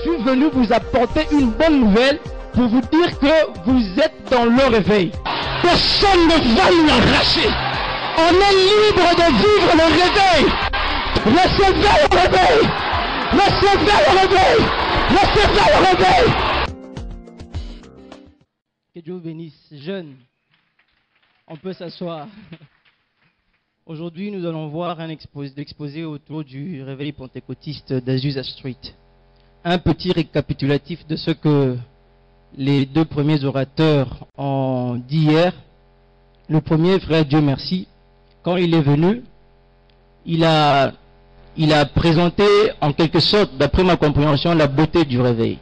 suis venu vous apporter une bonne nouvelle pour vous dire que vous êtes dans le réveil. Personne ne va nous l'arracher. On est libre de vivre le réveil. Laissez faire le réveil. Laissez faire le réveil. Laissez faire le réveil. Que Dieu vous bénisse. Jeunes, on peut s'asseoir. Aujourd'hui, nous allons voir un exposé autour du réveil pentecôtiste d'Azusa Street. Un petit récapitulatif de ce que les deux premiers orateurs ont dit hier. Le premier, frère Dieu merci, quand il est venu, il a présenté en quelque sorte, d'après ma compréhension, la beauté du réveil.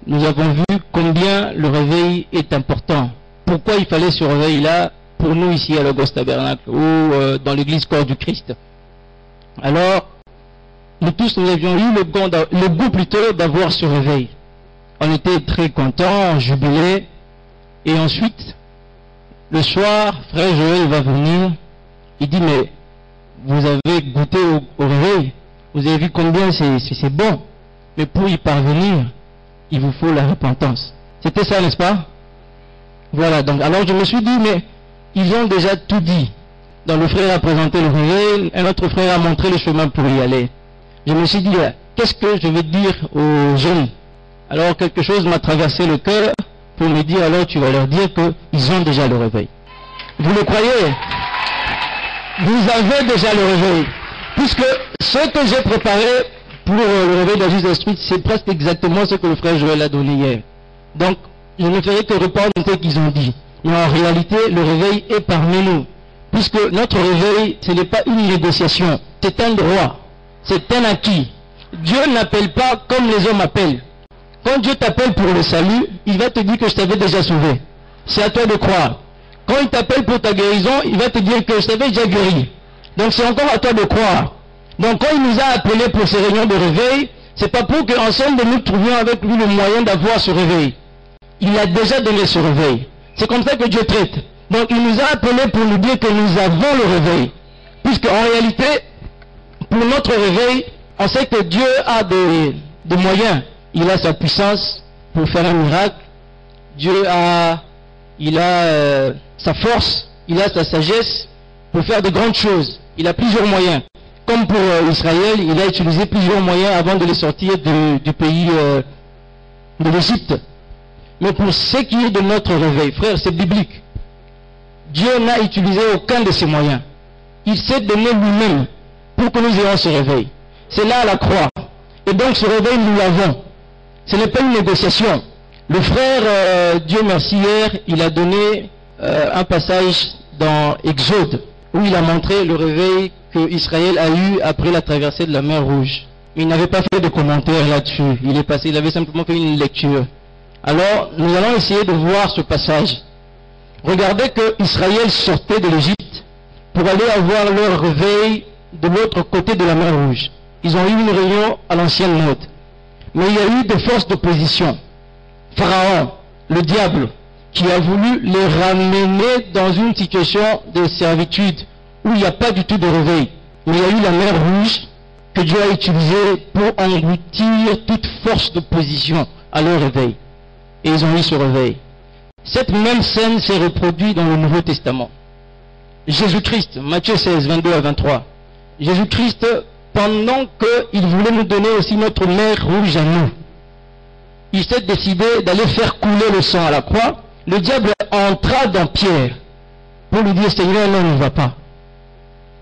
Nous avons vu combien le réveil est important. Pourquoi il fallait ce réveil-là pour nous ici à Logos Tabernacle ou dans l'église Corps du Christ. Alors, nous tous, nous avions eu le goût plutôt d'avoir ce réveil. On était très contents, jubilés. Et ensuite, le soir, frère Joël va venir. Il dit, mais vous avez goûté au réveil. Vous avez vu combien c'est bon. Mais pour y parvenir, il vous faut la repentance. C'était ça, n'est-ce pas? Voilà, donc alors je me suis dit, mais ils ont déjà tout dit. Donc le frère a présenté le réveil, un autre frère a montré le chemin pour y aller. Je me suis dit, qu'est-ce que je vais dire aux jeunes? Alors quelque chose m'a traversé le cœur pour me dire, alors tu vas leur dire qu'ils ont déjà le réveil. Vous le croyez? Vous avez déjà le réveil. Puisque ce que j'ai préparé pour le réveil d'Azusa Street, c'est presque exactement ce que le frère Joël a donné hier. Donc, je ne ferai que reprendre ce qu'ils ont dit. Mais en réalité, le réveil est parmi nous. Puisque notre réveil, ce n'est pas une négociation. C'est un droit. C'est un acquis. Dieu n'appelle pas comme les hommes appellent. Quand Dieu t'appelle pour le salut, il va te dire que je t'avais déjà sauvé. C'est à toi de croire. Quand il t'appelle pour ta guérison, il va te dire que je t'avais déjà guéri. Donc c'est encore à toi de croire. Donc quand il nous a appelés pour ces réunions de réveil, c'est pas pour qu'ensemble nous trouvions avec lui le moyen d'avoir ce réveil. Il a déjà donné ce réveil. C'est comme ça que Dieu traite. Donc il nous a appelés pour nous dire que nous avons le réveil. Puisque en réalité, pour notre réveil, on sait que Dieu a des moyens. Il a sa puissance pour faire un miracle. Dieu a sa force, il a sa sagesse pour faire de grandes choses. Il a plusieurs moyens. Comme pour Israël, il a utilisé plusieurs moyens avant de les sortir du pays de l'Égypte. Mais pour ce qui est de notre réveil, frère, c'est biblique. Dieu n'a utilisé aucun de ces moyens. Il s'est donné lui-même pour que nous ayons ce réveil. C'est là à la croix. Et donc ce réveil, nous l'avons. Ce n'est pas une négociation. Le frère, Dieu merci hier, il a donné un passage dans Exode, où il a montré le réveil que Israël a eu après la traversée de la mer Rouge. Mais il n'avait pas fait de commentaire là-dessus. Il avait simplement fait une lecture. Alors, nous allons essayer de voir ce passage. Regardez que Israël sortait de l'Égypte pour aller avoir leur réveil de l'autre côté de la mer Rouge. Ils ont eu une réunion à l'ancienne mode. Mais il y a eu des forces d'opposition. Pharaon, le diable, qui a voulu les ramener dans une situation de servitude où il n'y a pas du tout de réveil. Mais il y a eu la mer Rouge que Dieu a utilisée pour engloutir toute force d'opposition à leur réveil. Et ils ont eu ce réveil. Cette même scène s'est reproduite dans le Nouveau Testament. Jésus-Christ, Matthieu 16, 22 à 23. Jésus-Christ, pendant qu'il voulait nous donner aussi notre mer Rouge à nous, il s'est décidé d'aller faire couler le sang à la croix. Le diable entra dans Pierre pour lui dire, Seigneur, non, ne va pas.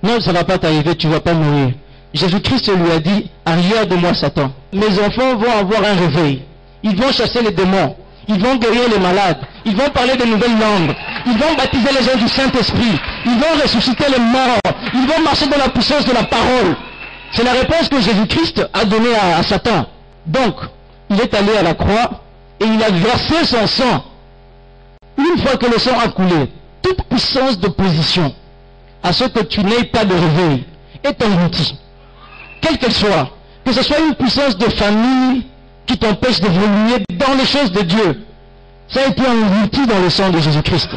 Non, ça ne va pas t'arriver, tu ne vas pas mourir. Jésus-Christ lui a dit, arrière de moi, Satan. Mes enfants vont avoir un réveil. Ils vont chasser les démons. Ils vont guérir les malades. Ils vont parler de nouvelles langues. Ils vont baptiser les gens du Saint-Esprit. Ils vont ressusciter les morts. Ils vont marcher dans la puissance de la parole. C'est la réponse que Jésus-Christ a donnée à Satan. Donc, il est allé à la croix et il a versé son sang. Une fois que le sang a coulé, toute puissance d'opposition à ce que tu n'aies pas de réveil est engloutie. Quelle qu'elle soit, que ce soit une puissance de famille qui t'empêche d'évoluer dans les choses de Dieu, ça a été englouti dans le sang de Jésus-Christ.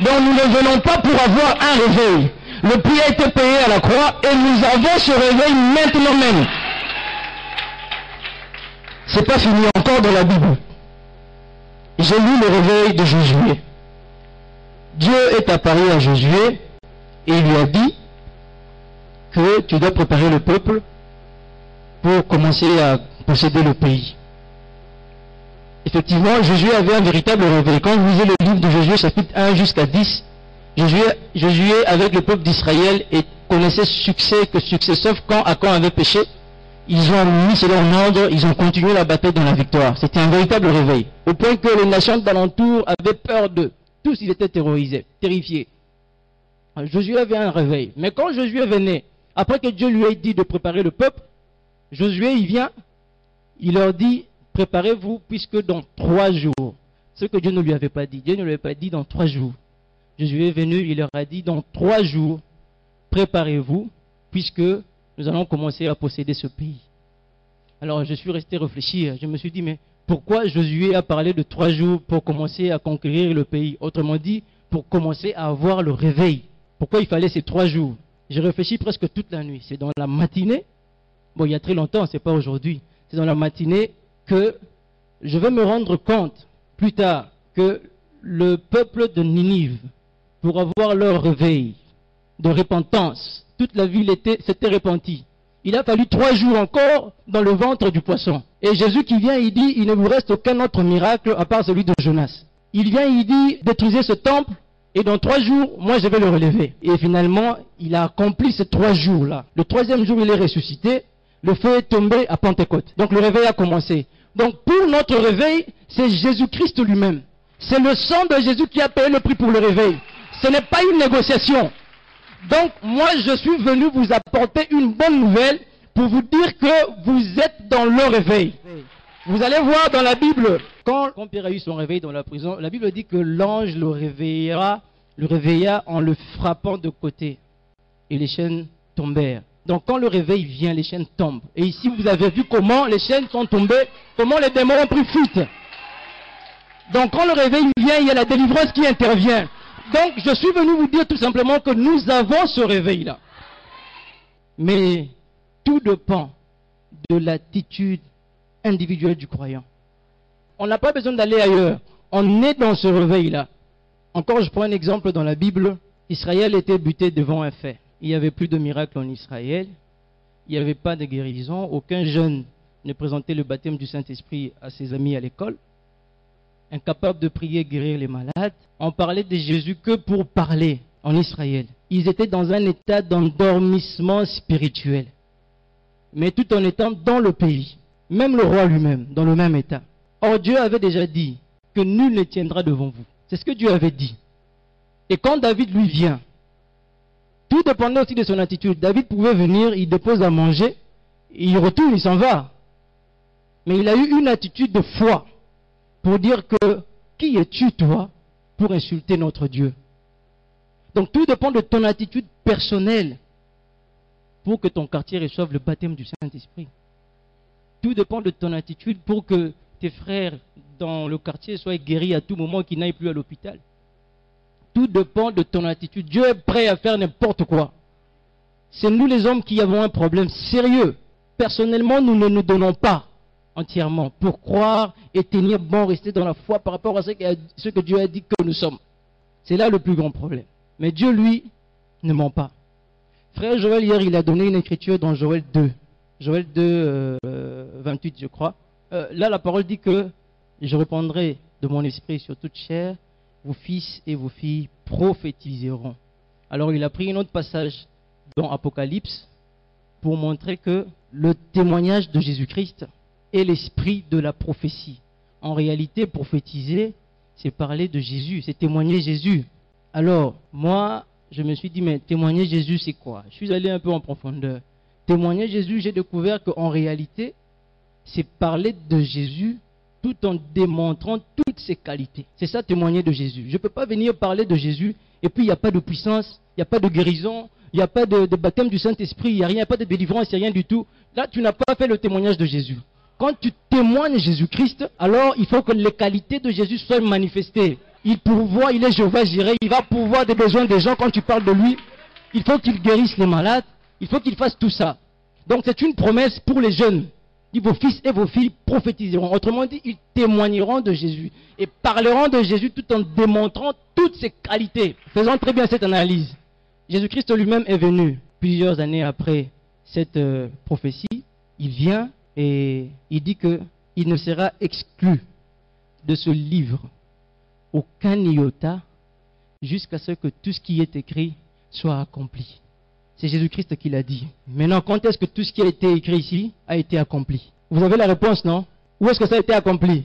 Donc nous ne venons pas pour avoir un réveil. Le prix a été payé à la croix et nous avons ce réveil maintenant même. c'est pas fini encore dans la Bible. J'ai lu le réveil de Josué. Dieu est apparu à Josué et il lui a dit que tu dois préparer le peuple pour commencer à posséder le pays. Effectivement, Josué avait un véritable réveil. Quand vous lisez le livre de Josué, chapitre 1 jusqu'à 10, Josué avec le peuple d'Israël et connaissait succès que succès, sauf quand Achan avait péché. Ils ont mis cela en ordre, ils ont continué la bataille dans la victoire. C'était un véritable réveil. Au point que les nations d'alentour avaient peur d'eux. Tous, ils étaient terrorisés, terrifiés. Josué avait un réveil. Mais quand Josué venait, après que Dieu lui ait dit de préparer le peuple, Josué, il vient, il leur dit, préparez-vous, puisque dans 3 jours, ce que Dieu ne lui avait pas dit, Dieu ne lui avait pas dit dans 3 jours. Josué est venu, il leur a dit, dans 3 jours, préparez-vous, puisque nous allons commencer à posséder ce pays. Alors je suis resté réfléchir, je me suis dit, mais pourquoi Josué a parlé de 3 jours pour commencer à conquérir le pays? Autrement dit, pour commencer à avoir le réveil. Pourquoi il fallait ces 3 jours? J'ai réfléchi presque toute la nuit. C'est dans la matinée, bon il y a très longtemps, c'est pas aujourd'hui, c'est dans la matinée que je vais me rendre compte plus tard que le peuple de Ninive, pour avoir leur réveil de repentance, toute la ville s'était repentie. Il a fallu 3 jours encore dans le ventre du poisson. Et Jésus qui vient, il dit, il ne vous reste aucun autre miracle à part celui de Jonas. Il vient, il dit, détruisez ce temple, et dans 3 jours, moi je vais le relever. Et finalement, il a accompli ces 3 jours-là. Le 3e jour, il est ressuscité, le feu est tombé à Pentecôte. Donc le réveil a commencé. Donc pour notre réveil, c'est Jésus-Christ lui-même. C'est le sang de Jésus qui a payé le prix pour le réveil. Ce n'est pas une négociation. Donc moi je suis venu vous apporter une bonne nouvelle pour vous dire que vous êtes dans le réveil. Vous allez voir dans la Bible, quand Pierre a eu son réveil dans la prison, la Bible dit que l'ange le réveilla en le frappant de côté. Et les chaînes tombèrent. Donc quand le réveil vient, les chaînes tombent. Et ici vous avez vu comment les chaînes sont tombées, comment les démons ont pris fuite. Donc quand le réveil vient, il y a la délivrance qui intervient. Donc je suis venu vous dire tout simplement que nous avons ce réveil-là. Mais tout dépend de l'attitude individuelle du croyant. On n'a pas besoin d'aller ailleurs. On est dans ce réveil-là. Encore, je prends un exemple dans la Bible. Israël était buté devant un fait. Il n'y avait plus de miracles en Israël. Il n'y avait pas de guérison. Aucun jeune ne présentait le baptême du Saint-Esprit à ses amis à l'école. Incapable de prier, guérir les malades. On parlait de Jésus que pour parler en Israël. Ils étaient dans un état d'endormissement spirituel. Mais tout en étant dans le pays. Même le roi lui-même, dans le même état. Or Dieu avait déjà dit que nul ne tiendra devant vous. C'est ce que Dieu avait dit. Et quand David lui vient, tout dépendait aussi de son attitude. David pouvait venir, il dépose à manger, il retourne, il s'en va. Mais il a eu une attitude de foi pour dire que qui es-tu toi pour insulter notre Dieu? Donc tout dépend de ton attitude personnelle pour que ton quartier reçoive le baptême du Saint-Esprit. Tout dépend de ton attitude pour que tes frères dans le quartier soient guéris à tout moment, qu'ils n'aillent plus à l'hôpital. Tout dépend de ton attitude. Dieu est prêt à faire n'importe quoi. C'est nous les hommes qui avons un problème sérieux. Personnellement, nous ne nous donnons pas entièrement pour croire et tenir bon, rester dans la foi par rapport à ce que Dieu a dit que nous sommes. C'est là le plus grand problème. Mais Dieu, lui, ne ment pas. Frère Joël, hier, il a donné une écriture dans Joël 2. Joël 2, 28, je crois. Là, la parole dit que je répandrai de mon esprit sur toute chair, vos fils et vos filles prophétiseront. Alors, il a pris un autre passage dans Apocalypse pour montrer que le témoignage de Jésus-Christ est l'esprit de la prophétie. En réalité, prophétiser, c'est parler de Jésus, c'est témoigner Jésus. Alors, moi, je me suis dit, mais témoigner Jésus, c'est quoi? Je suis allé un peu en profondeur. Témoigner Jésus, j'ai découvert qu'en réalité, c'est parler de Jésus tout en démontrant toutes ses qualités. C'est ça, témoigner de Jésus. Je ne peux pas venir parler de Jésus et puis il n'y a pas de puissance, il n'y a pas de guérison, il n'y a pas de baptême du Saint-Esprit, il n'y a rien, il n'y a pas de délivrance, il n'y a rien du tout. Là, tu n'as pas fait le témoignage de Jésus. Quand tu témoignes Jésus-Christ, alors il faut que les qualités de Jésus soient manifestées. Il pourvoit, il est Jéhovah Jireh, il va pourvoir des besoins des gens quand tu parles de lui. Il faut qu'il guérisse les malades, il faut qu'il fasse tout ça. Donc c'est une promesse pour les jeunes. Il dit, vos fils et vos filles prophétiseront. Autrement dit, ils témoigneront de Jésus et parleront de Jésus tout en démontrant toutes ses qualités. Faisons très bien cette analyse. Jésus-Christ lui-même est venu plusieurs années après cette prophétie. Il vient et il dit qu'il ne sera exclu de ce livre aucun iota jusqu'à ce que tout ce qui est écrit soit accompli. C'est Jésus-Christ qui l'a dit. Maintenant, quand est-ce que tout ce qui a été écrit ici a été accompli? Vous avez la réponse, non? Où est-ce que ça a été accompli?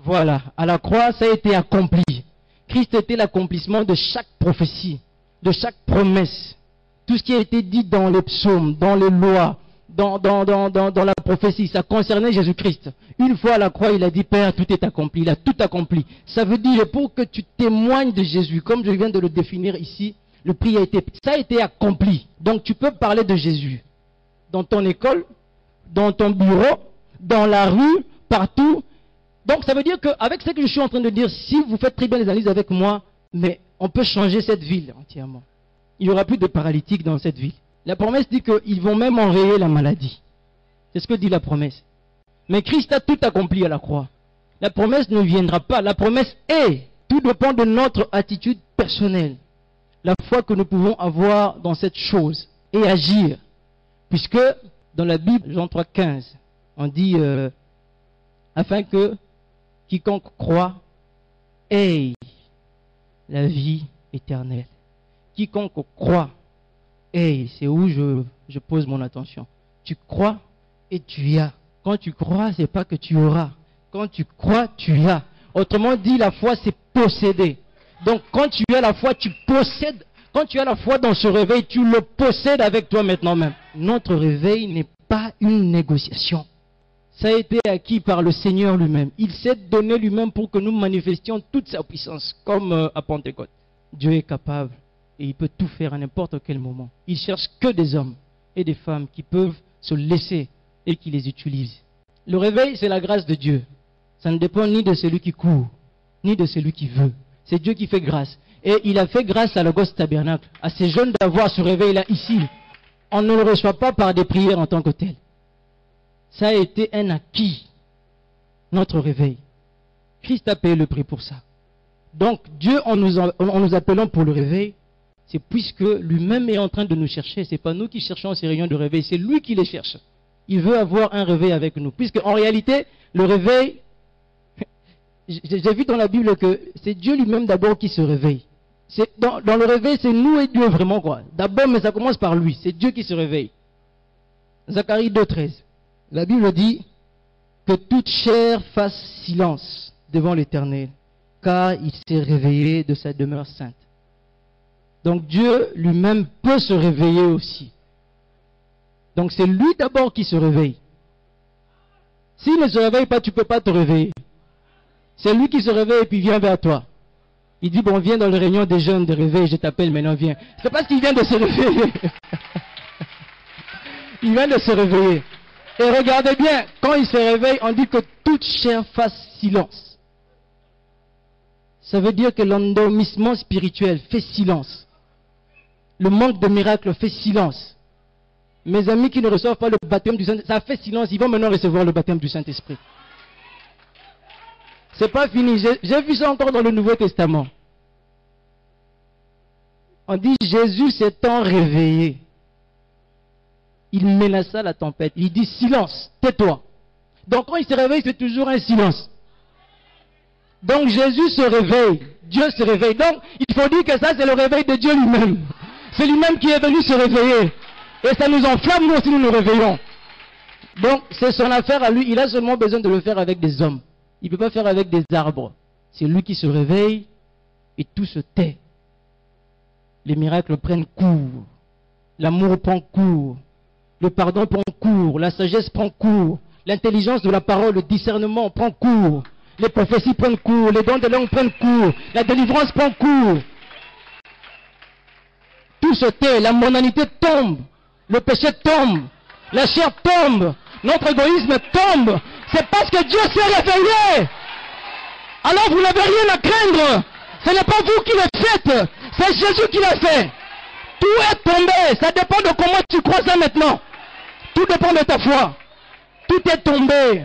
Voilà, à la croix, ça a été accompli. Christ était l'accomplissement de chaque prophétie, de chaque promesse. Tout ce qui a été dit dans les psaumes, dans les lois, dans la prophétie, ça concernait Jésus-Christ. Une fois à la croix, il a dit, Père, tout est accompli, il a tout accompli. Ça veut dire, pour que tu témoignes de Jésus, comme je viens de le définir ici, le prix ça a été accompli. Donc tu peux parler de Jésus dans ton école, dans ton bureau, dans la rue, partout. Donc ça veut dire qu'avec ce que je suis en train de dire, si vous faites très bien les analyses avec moi, mais on peut changer cette ville entièrement. Il n'y aura plus de paralytiques dans cette ville. La promesse dit qu'ils vont même enrayer la maladie. C'est ce que dit la promesse. Mais Christ a tout accompli à la croix. La promesse ne viendra pas. La promesse est. Tout dépend de notre attitude personnelle. La foi que nous pouvons avoir dans cette chose et agir. Puisque dans la Bible, Jean 3,15, on dit afin que quiconque croit ait la vie éternelle. Quiconque croit ait, c'est où je pose mon attention. Tu crois et tu as. Quand tu crois, c'est pas que tu auras. Quand tu crois, tu as. Autrement dit, la foi, c'est posséder. Donc, quand tu as la foi, tu possèdes. Quand tu as la foi dans ce réveil, tu le possèdes avec toi maintenant même. Notre réveil n'est pas une négociation. Ça a été acquis par le Seigneur lui-même. Il s'est donné lui-même pour que nous manifestions toute sa puissance, comme à Pentecôte. Dieu est capable et il peut tout faire à n'importe quel moment. Il cherche que des hommes et des femmes qui peuvent se laisser et qui les utilisent. Le réveil, c'est la grâce de Dieu. Ça ne dépend ni de celui qui court, ni de celui qui veut. C'est Dieu qui fait grâce. Et il a fait grâce à Logos Tabernacle, à ces jeunes d'avoir ce réveil-là ici. On ne le reçoit pas par des prières en tant que tel. Ça a été un acquis, notre réveil. Christ a payé le prix pour ça. Donc Dieu, en nous appelant pour le réveil, c'est puisque lui-même est en train de nous chercher. Ce n'est pas nous qui cherchons ces réunions de réveil, c'est lui qui les cherche. Il veut avoir un réveil avec nous. Puisque en réalité, le réveil, j'ai vu dans la Bible que c'est Dieu lui-même d'abord qui se réveille. Dans le réveil, c'est nous et Dieu vraiment quoi. D'abord, mais ça commence par lui. C'est Dieu qui se réveille. Zacharie 2,13. La Bible dit que toute chair fasse silence devant l'Éternel, car il s'est réveillé de sa demeure sainte. Donc Dieu lui-même peut se réveiller aussi. Donc c'est lui d'abord qui se réveille. S'il ne se réveille pas, tu ne peux pas te réveiller. C'est lui qui se réveille et puis vient vers toi. Il dit, bon, viens dans la réunion des jeunes de réveil, je t'appelle maintenant, viens. C'est parce qu'il vient de se réveiller. Il vient de se réveiller. Et regardez bien, quand il se réveille, on dit que toute chair fasse silence. Ça veut dire que l'endormissement spirituel fait silence. Le manque de miracles fait silence. Mes amis qui ne reçoivent pas le baptême du Saint-Esprit, ça fait silence, ils vont maintenant recevoir le baptême du Saint-Esprit. C'est pas fini. J'ai vu ça encore dans le Nouveau Testament. On dit Jésus s'étant réveillé. Il menaça la tempête. Il dit silence, tais-toi. Donc quand il se réveille, c'est toujours un silence. Donc Jésus se réveille. Dieu se réveille. Donc il faut dire que ça c'est le réveil de Dieu lui-même. C'est lui-même qui est venu se réveiller. Et ça nous enflamme nous aussi nous nous réveillons. Donc c'est son affaire à lui. Il a seulement besoin de le faire avec des hommes. Il ne peut pas faire avec des arbres. C'est lui qui se réveille et tout se tait. Les miracles prennent cours. L'amour prend cours. Le pardon prend cours. La sagesse prend cours. L'intelligence de la parole, le discernement prend cours. Les prophéties prennent cours. Les dons de langue prennent cours. La délivrance prend cours. Tout se tait. La mondanité tombe. Le péché tombe. La chair tombe. Notre égoïsme tombe. C'est parce que Dieu s'est réveillé. Alors vous n'avez rien à craindre. Ce n'est pas vous qui le faites. C'est Jésus qui l'a fait. Tout est tombé. Ça dépend de comment tu crois ça maintenant. Tout dépend de ta foi. Tout est tombé.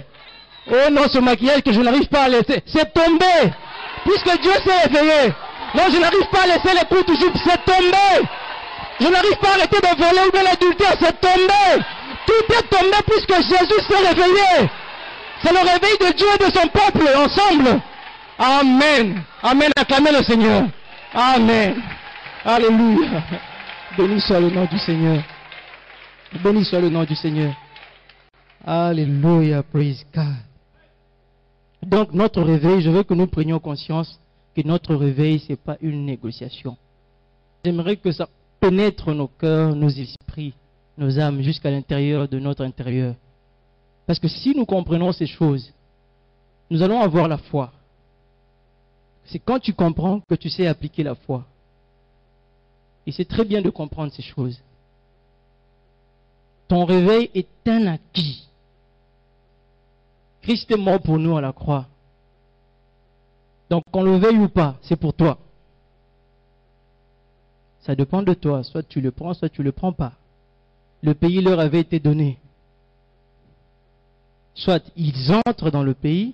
Oh non, ce maquillage que je n'arrive pas à laisser, c'est tombé. Puisque Dieu s'est réveillé. Non, je n'arrive pas à laisser les coups toujours, c'est tombé. Je n'arrive pas à arrêter de voler ou de l'adultère, c'est tombé. Tout est tombé puisque Jésus s'est réveillé. C'est le réveil de Dieu et de son peuple ensemble. Amen. Amen. Acclamez le Seigneur. Amen. Alléluia. Béni soit le nom du Seigneur. Béni soit le nom du Seigneur. Alléluia. Praise God. Donc notre réveil, je veux que nous prenions conscience que notre réveil, ce n'est pas une négociation. J'aimerais que ça pénètre nos cœurs, nos esprits, nos âmes jusqu'à l'intérieur de notre intérieur. Parce que si nous comprenons ces choses, nous allons avoir la foi. C'est quand tu comprends que tu sais appliquer la foi. Et c'est très bien de comprendre ces choses. Ton réveil est un acquis. Christ est mort pour nous à la croix. Donc qu'on le veuille ou pas, c'est pour toi. Ça dépend de toi. Soit tu le prends, soit tu ne le prends pas. Le pays leur avait été donné. Soit ils entrent dans le pays,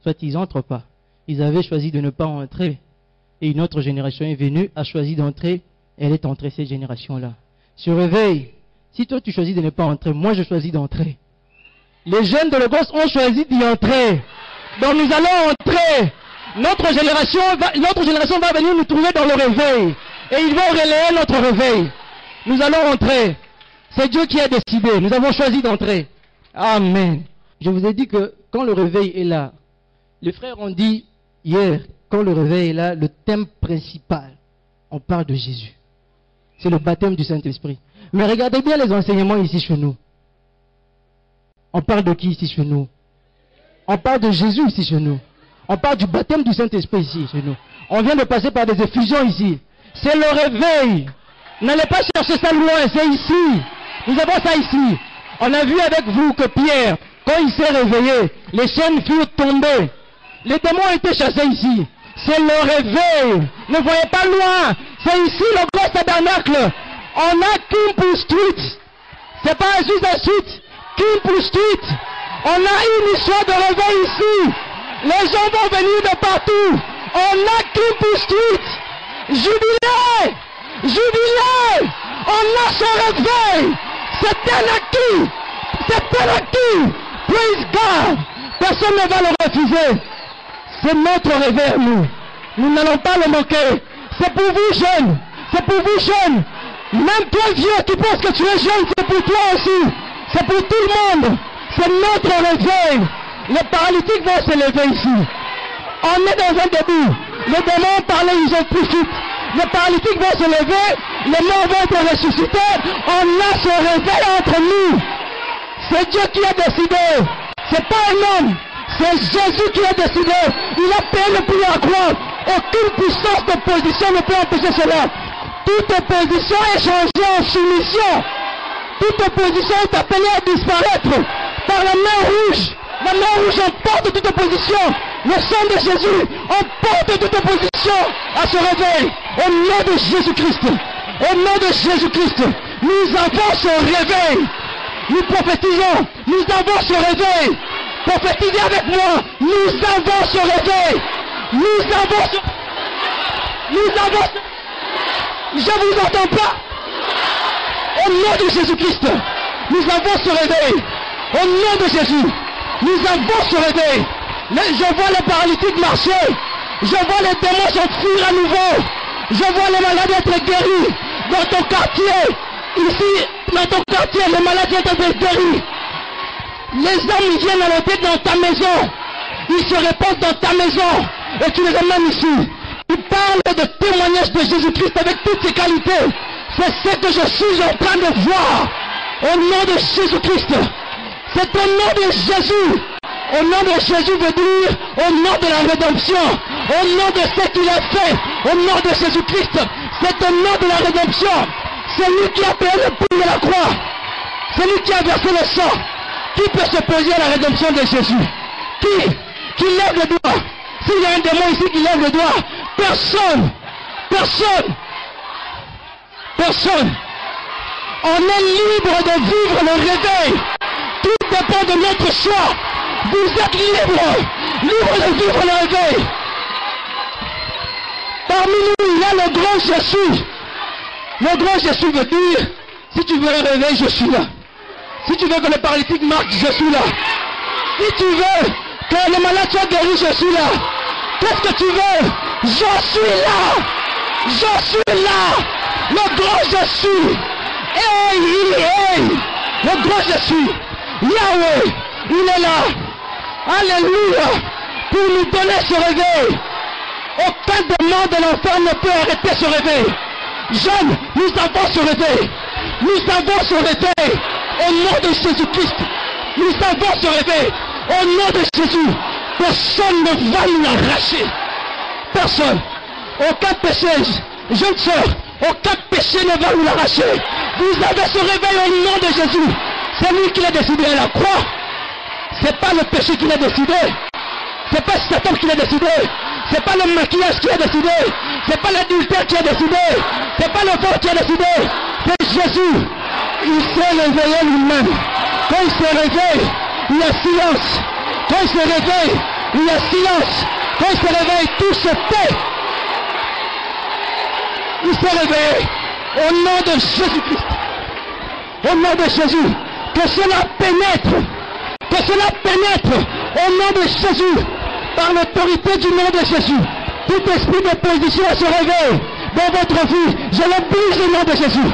soit ils n'entrent pas. Ils avaient choisi de ne pas entrer. Et une autre génération est venue, a choisi d'entrer. Elle est entrée, cette génération-là. Se réveille. Si toi tu choisis de ne pas entrer, moi je choisis d'entrer. Les jeunes de Logos ont choisi d'y entrer. Donc nous allons entrer. Notre génération va venir nous trouver dans le réveil. Et ils vont relayer notre réveil. Nous allons entrer. C'est Dieu qui a décidé. Nous avons choisi d'entrer. Amen. Je vous ai dit que quand le réveil est là, les frères ont dit hier, quand le réveil est là, le thème principal, on parle de Jésus. C'est le baptême du Saint-Esprit. Mais regardez bien les enseignements ici chez nous. On parle de qui ici chez nous? On parle de Jésus ici chez nous. On parle du baptême du Saint-Esprit ici chez nous. On vient de passer par des effusions ici. C'est le réveil. N'allez pas chercher ça loin, c'est ici. Nous avons ça ici. On a vu avec vous que Pierre, quand il s'est réveillé, les chaînes furent tombées. Les démons ont été chassés ici. C'est le réveil. Ne voyez pas loin. C'est ici le gros tabernacle. On a Kimpur Street. C'est pas juste un street. Kimpur Street. On a une histoire de réveil ici. Les gens vont venir de partout. On a Kimpur Street. Jubilé. Jubilé. On a ce réveil. C'est un acquis. C'est un acquis. Praise God. Personne ne va le refuser. C'est notre réveil à nous. Nous n'allons pas le manquer. C'est pour vous jeunes. C'est pour vous jeunes. Même toi vieux, tu penses que tu es jeune, c'est pour toi aussi. C'est pour tout le monde. C'est notre réveil. Les paralytiques vont se lever ici. On est dans un début. Les démons parlaient, ils ont pris fuite. Les paralytiques vont se lever. Les morts vont être ressuscités. On a ce réveil entre nous. C'est Dieu qui a décidé. C'est pas un homme. C'est Jésus qui a décidé. Il a payé le prix à la croix. Aucune puissance d'opposition ne peut empêcher cela. Toute opposition est changée en soumission. Toute opposition est appelée à disparaître par la main rouge. La main rouge emporte toute opposition. Le sang de Jésus emporte toute opposition à ce réveil. Au nom de Jésus-Christ. Au nom de Jésus-Christ. Nous avons ce réveil. Nous prophétisons. Nous avons ce réveil. Prophétisez avec moi. Nous avons ce réveil. Nous avons ce... Nous avons ce... Je vous entends pas. Au nom de Jésus-Christ. Nous avons ce réveil. Au nom de Jésus. Nous avons ce réveil. Je vois les paralytiques marcher. Je vois les démons s'enfuir à nouveau. Je vois les malades être guéris. Dans ton quartier. Ici, dans ton quartier, les malades être guéris. Les hommes viennent à l'hôtel dans ta maison. Ils se répandent dans ta maison. Et tu les amènes ici. Tu parles de témoignage de Jésus-Christ avec toutes ses qualités. C'est ce que je suis en train de voir. Au nom de Jésus-Christ. C'est au nom de Jésus. Au nom de Jésus veut dire au nom de la rédemption. Au nom de ce qu'il a fait. Au nom de Jésus-Christ. C'est au nom de la rédemption. C'est lui qui a payé le prix de la croix. C'est lui qui a versé le sang. Qui peut se poser à la rédemption de Jésus? Qui lève le doigt? S'il y a un démon ici qui lève le doigt, personne. Personne. Personne. On est libre de vivre le réveil. Tout Tout dépend de notre choix. Vous êtes libres. Libres de vivre le réveil. Parmi nous, il y a le grand Jésus. Le grand Jésus veut dire, si tu veux un réveil, je suis là. Si tu veux que le paralytique marche, je suis là. Si tu veux que le malade soit guéri, je suis là. Qu'est-ce que tu veux? Je suis là. Je suis là. Le grand Jésus. Hey. Le grand Jésus. Yahweh, il est là. Alléluia. Pour nous donner ce réveil. Aucun démon de l'enfer ne peut arrêter ce réveil. Jeunes, nous avons ce réveil. Nous avons ce réveil. Au nom de Jésus-Christ. Nous avons ce réveil. Au nom de Jésus. Personne ne va nous l'arracher. Personne. Aucun péché, jeune soeur, aucun péché ne va nous l'arracher. Vous avez ce réveil au nom de Jésus. C'est lui qui l'a décidé à la croix. C'est pas le péché qui l'a décidé. C'est pas Satan qui l'a décidé. C'est pas le maquillage qui a décidé. C'est pas l'adultère qui a décidé. C'est pas le vol qui a décidé. C'est Jésus. Il s'est réveillé lui-même. Quand il se réveille, il y a silence. Quand il se réveille, il y a silence. Quand il se réveille, tout se tait. Il s'est réveillé. Au nom de Jésus-Christ. Au nom de Jésus. Que cela pénètre. Que cela pénètre. Au nom de Jésus. Par l'autorité du nom de Jésus. Tout esprit d'opposition se réveille dans votre vie. Je le brise au nom de Jésus.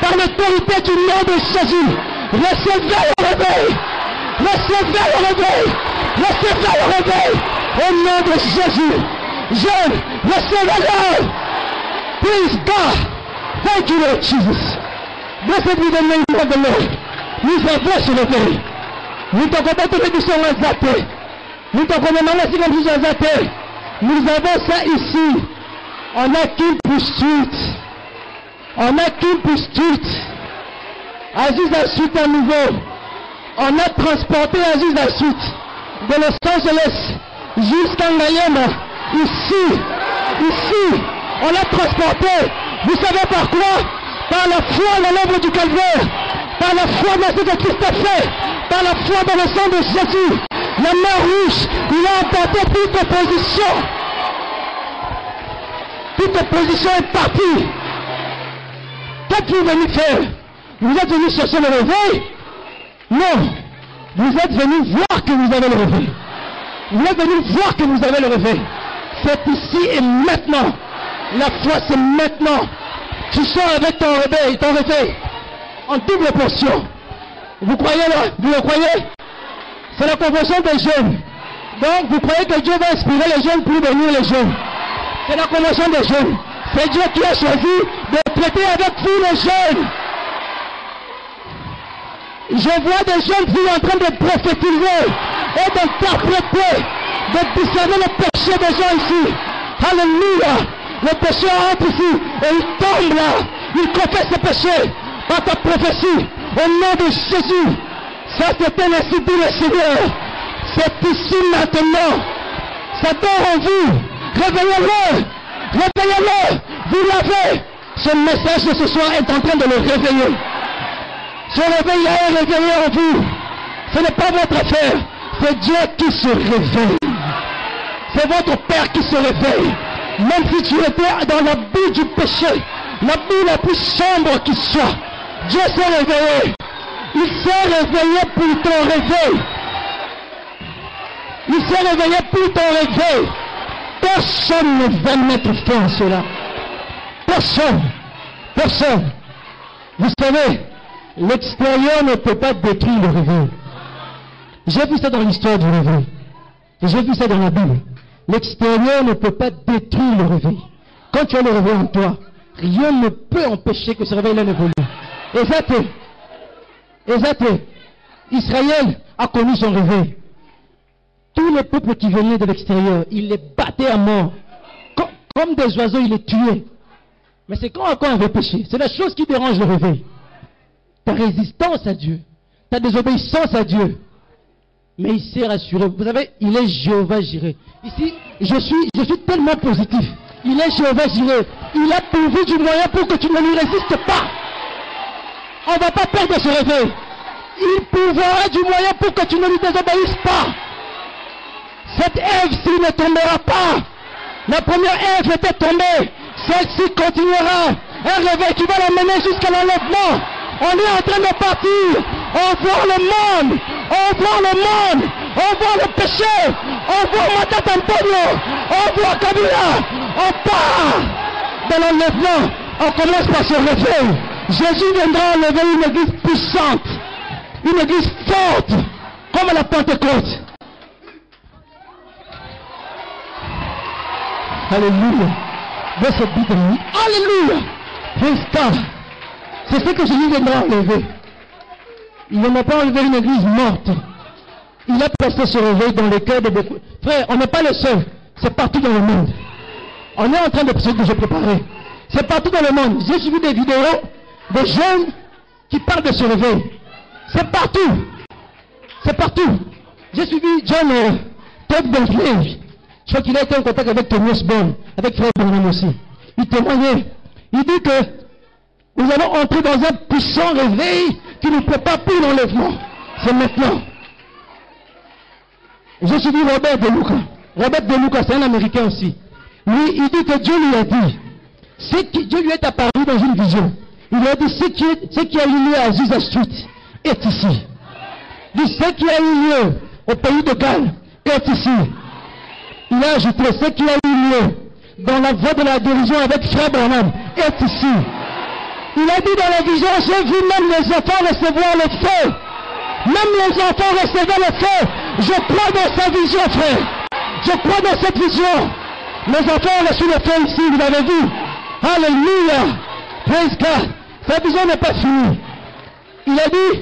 Par l'autorité du nom de Jésus. Recevez le réveil. Recevez le réveil. Recevez le réveil. Au nom de Jésus. Je recevez-le. Praise God. Thank you, Lord Jesus. Blessed be the name of the Lord. Nous avons ce réveil. Nous t'avons pas tous les bichons zappés. Nous t'avons demandé si comme bichons zappés. Nous avons ça ici. On a Kimpu Street. On a Kimpu Street. Aziza Street à nouveau. On a transporté Aziza Street de Los Angeles jusqu'à Miami. Ici. On l'a transporté. Vous savez par quoi? Par la foi dans l'œuvre du calvaire. Par la foi dans ce que Christ a fait. Par la foi dans le sang de Jésus. La mer rouge, il a emporté toute opposition. Toute opposition est partie. Qu'êtes-vous venu faire? Vous êtes venu chercher le réveil? Non. Vous êtes venu voir que vous avez le réveil. Vous êtes venu voir que vous avez le réveil. C'est ici et maintenant. La foi, c'est maintenant. Tu sors avec ton réveil, en double portion. Vous croyez là? Vous le croyez? C'est la convention des jeunes. Donc, vous croyez que Dieu va inspirer les jeunes pour venir les jeunes? C'est la convention des jeunes. C'est Dieu qui a choisi de traiter avec vous les jeunes. Je vois des jeunes filles en train de prophétiser et d'interpréter, de discerner le péché des gens ici. Alléluia. Le péché entre ici et il tombe là. Il confesse ses péchés par ta prophétie. Au nom de Jésus. Ça c'était ainsi dit le Seigneur. C'est ici maintenant. Ça dort en vous. Réveillez-le. Réveillez-le. Vous l'avez. Ce message de ce soir est en train de le réveiller. Ce réveil est réveillé en vous. Ce n'est pas votre affaire. C'est Dieu qui se réveille. C'est votre Père qui se réveille. Même si tu étais dans la boue du péché, la boue la plus sombre qui soit, Dieu s'est réveillé. Il s'est réveillé pour ton réveil. Il s'est réveillé pour ton réveil. Personne ne va mettre fin à cela. Personne. Personne. Vous savez, l'extérieur ne peut pas détruire le réveil. J'ai vu ça dans l'histoire du réveil. J'ai vu ça dans la Bible. L'extérieur ne peut pas détruire le réveil. Quand tu as le réveil en toi, rien ne peut empêcher que ce réveil-là n'évolue. Exact. Israël a connu son réveil. Tous les peuples qui venaient de l'extérieur, il les battait à mort. Comme des oiseaux, il les tuait. Mais c'est quand on avait péché. C'est la chose qui dérange le réveil. Ta résistance à Dieu. Ta désobéissance à Dieu. Mais il s'est rassuré. Vous savez, il est Jéhovah Jireh. Ici, je suis tellement positif. Il est Jéhovah Jireh. Il a pourvu du moyen pour que tu ne lui résistes pas. On ne va pas perdre ce réveil. il trouvera du moyen pour que tu ne lui désobéisses pas. Cette Ève-ci ne tombera pas. La première Ève était tombée. Celle-ci continuera. Un réveil qui va l'amener jusqu'à l'enlèvement. On est en train de partir. On voit le monde. On voit le monde. On voit le péché. On voit Matata Antonio. On voit Kabila. On part de l'enlèvement. On commence par se réveiller. Jésus viendra enlever une église puissante. Une église forte. Comme à la Pentecôte. Alléluia. Blessed be the Lord. Alléluia. Praise God. C'est ce que Jésus viendra enlever. Il ne m'a pas enlevé une église morte. Il a placé ce réveil dans les cœurs de beaucoup. Frère, on n'est pas les seuls. C'est partout dans le monde. On est en train de se préparer. C'est partout dans le monde. J'ai suivi des vidéos de jeunes qui parlent de ce réveil. C'est partout. C'est partout. J'ai suivi John Todd Bentley. Je crois qu'il a été en contact avec Thomas Osborne, avec Frère Branham aussi. Il témoignait. Il dit que nous allons entrer dans un puissant réveil qui nous prépare pour l'enlèvement. C'est maintenant. J'ai suivi Robert De Luca. Robert De Luca, c'est un Américain aussi. Lui, il dit que Dieu lui a dit, Dieu lui est apparu dans une vision. Il lui a dit, ce qui a eu lieu à Azusa Street est ici. Il dit, ce qui a eu lieu au pays de Galles est ici. Il a ajouté, ce qui a eu lieu dans la voie de la dérision avec Frère Branham est ici. Il a dit dans la vision, j'ai vu même les enfants recevoir le feu. Même les enfants recevaient le feu. Je crois dans sa vision, frère. Je crois dans cette vision. Les enfants ont reçu le feu ici, vous l'avez vu. Alléluia. Praise God. Sa vision n'est pas finie. Il a dit,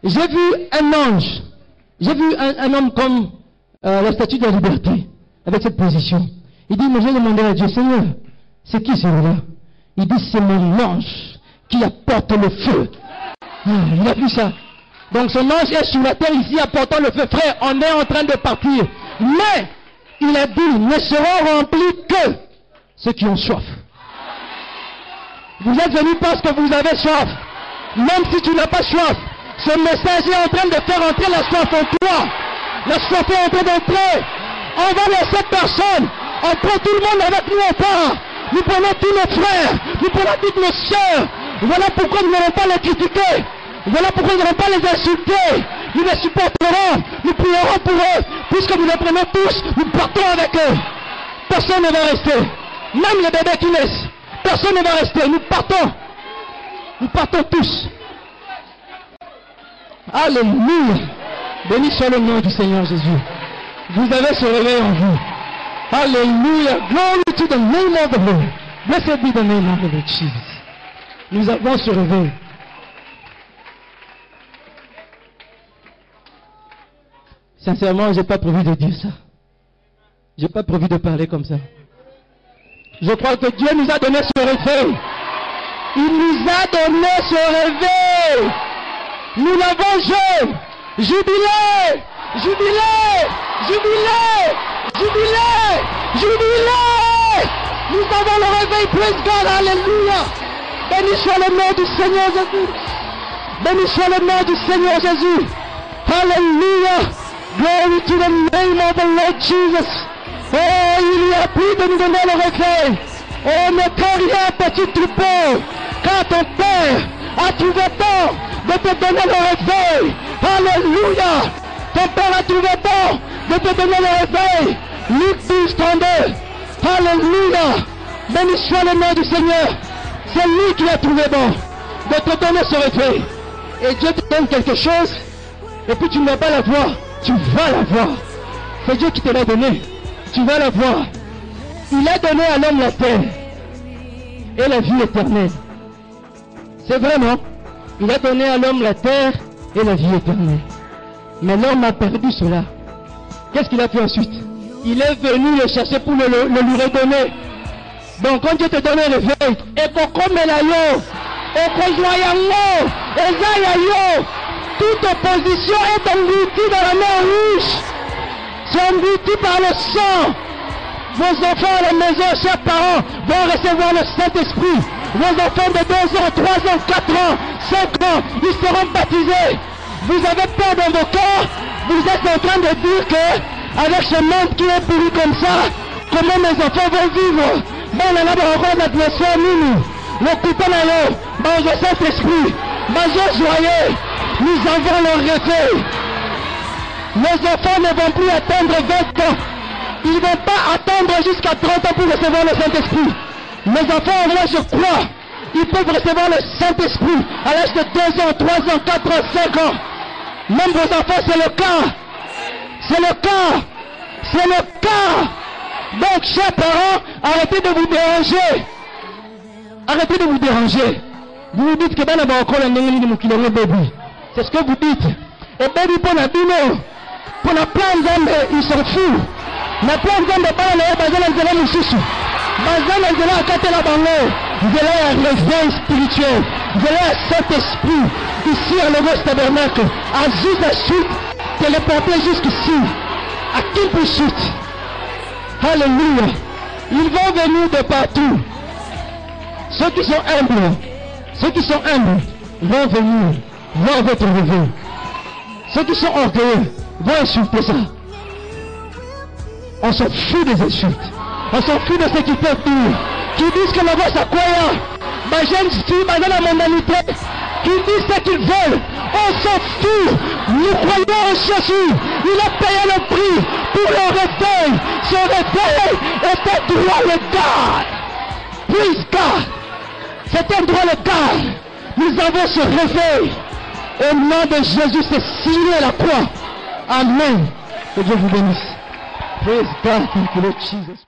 j'ai vu un ange. J'ai vu un homme comme la statue de la liberté. Avec cette position. Il dit, mais j'ai demandé à Dieu, Seigneur, c'est qui celui-là? Il dit, c'est mon ange qui apporte le feu. Il a vu ça. Donc son ange est sur la terre ici apportant le feu. Frère, on est en train de partir. Mais, il a dit, ne seront remplis que ceux qui ont soif. Vous êtes venus parce que vous avez soif. Même si tu n'as pas soif, ce message est en train de faire entrer la soif en toi. La soif est en train d'entrer. On va laisser personne. On prend tout le monde avec nous au part. Nous prenons tous nos frères. Nous prenons toutes nos sœurs. Voilà pourquoi nous n'allons pas les critiquer. Voilà pourquoi nous n'allons pas les insulter. Nous les supporterons. Nous prierons pour eux. Puisque nous les prenons tous, nous partons avec eux. Personne ne va rester. Même les bébés qui naissent. Personne ne va rester. Nous partons. Nous partons tous. Alléluia. Béni soit le nom du Seigneur Jésus. Vous avez ce réveil en vous. Alléluia. Glory to the name of the Lord. Blessed be the name of the Lord Jesus. Nous avons ce réveil. Sincèrement, je n'ai pas prévu de dire ça. Je n'ai pas prévu de parler comme ça. Je crois que Dieu nous a donné ce réveil. Il nous a donné ce réveil. Nous l'avons joué. Jubilé. Jubilé. Jubilé, jubilé, jubilé. Nous avons le réveil, praise God, alléluia. Béni soit le nom du Seigneur Jésus. Béni soit le nom du Seigneur Jésus. Alléluia. Glory to the name of the Lord Jesus. Oh, il y a plus de nous donner le réveil. Oh, ne crains rien, petit troupeau, car ton Père a trouvé temps de te donner le réveil. Alléluia. Ton Père a trouvé temps de te donner le réveil. Luc 12, 32. Alléluia. Béni soit le nom du Seigneur. C'est lui qui a trouvé bon de te donner ce réveil. Et Dieu te donne quelque chose, et puis tu ne vas pas la voir. Tu vas la voir. C'est Dieu qui te l'a donné. Tu vas la voir. Il a donné à l'homme la terre et la vie éternelle. C'est vrai, non? Il a donné à l'homme la terre et la vie éternelle. Mais l'homme a perdu cela. Qu'est-ce qu'il a fait ensuite? Il est venu le chercher pour le lui redonner. Donc quand Dieu te donne un réveil, et toute opposition est engloutie dans la mer rouge. C'est englouti par le sang. Vos enfants à la maison, chers parents, vont recevoir le Saint-Esprit. Vos enfants de 2 ans, 3 ans, 4 ans, 5 ans, ils seront baptisés. Vous avez peur dans vos cœurs. Vous êtes en train de dire que avec ce monde qui est pourri comme ça, comment mes enfants vont vivre? Bon, on a encore l'atmosphère, nous. Le coupé là, dans le Saint-Esprit. Major joyeux, nous avons le réveil. Nos enfants ne vont plus attendre 20 ans. Ils ne vont pas attendre jusqu'à 30 ans pour recevoir le Saint-Esprit. Mes enfants, moi je crois, ils peuvent recevoir le Saint-Esprit à l'âge de 2 ans, 3 ans, 4 ans, 5 ans. Même vos enfants, c'est le cas. C'est le cas. C'est le cas. Donc, chers parents, arrêtez de vous déranger. Arrêtez de vous déranger. Vous vous dites que ben encore la baby. C'est ce que vous dites. Et baby pour la bino. Pour la plan d'âme, ils s'en foutent. La plan d'âme de pas la bazala de la moussou. Bazala de la katela bango. Vous avez un réveil spirituel. Vous avez un Saint-Esprit. Ici à l'Euro Tabernacle. À Jésus chute. Téléporté jusqu'ici. À qui chute. Alléluia. Ils vont venir de partout. Ceux qui sont humbles. Ceux qui sont humbles vont venir voir votre réveil. Ceux qui sont orgueilleux vont insulter ça. On s'en fout des insultes. On s'en fout de ceux qui peuvent dire, qui disent que la voix c'est quoi là. Ma jeune fille, ma la mondanité, qui disent ce qu'ils veulent. On s'en fout. Nous croyons en Jésus. Il a payé le prix pour le réveil. Ce réveil est un droit légal. Praise God. C'est un droit légal. Nous avons ce réveil. Au nom de Jésus, c'est signé à la croix. Amen. Que Dieu vous bénisse. Praise God. Thank you, Lord Jesus.